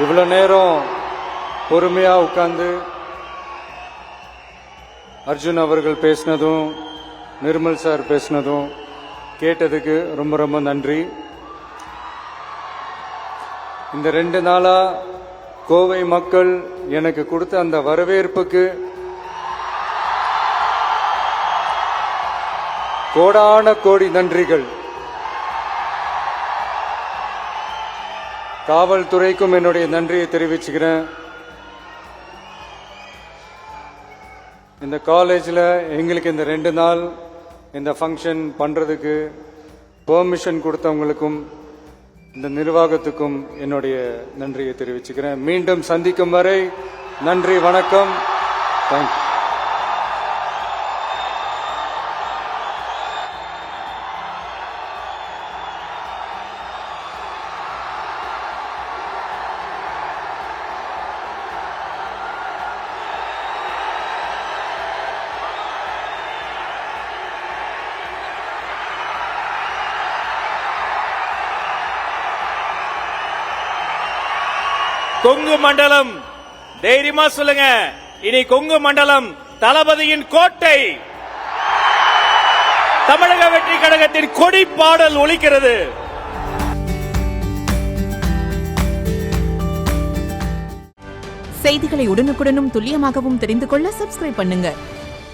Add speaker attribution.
Speaker 1: இவ்வளோ நேரம் பொறுமையாக உட்கார்ந்து அர்ஜுன் அவர்கள் பேசினதும் நிர்மல் சார் பேசினதும் கேட்டதுக்கு ரொம்ப ரொம்ப நன்றி. இந்த 2 நாளா கோவை மக்கள் எனக்கு கொடுத்த அந்த வரவேற்புக்கு கோடான கோடி நன்றிகள். காவல்துறைக்கும் என்னுடைய நன்றியை தெரிவிச்சுக்கிறேன். இந்த காலேஜில் எங்களுக்கு இந்த 2 நாள் இந்த ஃபங்க்ஷன் பண்ணுறதுக்கு பெர்மிஷன் கொடுத்தவங்களுக்கும் இந்த நிர்வாகத்துக்கும் என்னுடைய நன்றியை தெரிவிச்சுக்கிறேன். மீண்டும் சந்திக்கும் வரை நன்றி, வணக்கம், தேங்க்யூ.
Speaker 2: கொங்கு மண்டலம் தைரியமா சொல்லுங்க, இனி கொங்கு மண்டலம் தளபதியின் கோட்டை. தமிழக வெற்றி கழகத்தின் கொடி பாடல் ஒலிக்கிறது.
Speaker 3: செய்திகளை உடனுக்குடனும் துல்லியமாகவும் தெரிந்து கொள்ள சப்ஸ்கிரைப் பண்ணுங்க.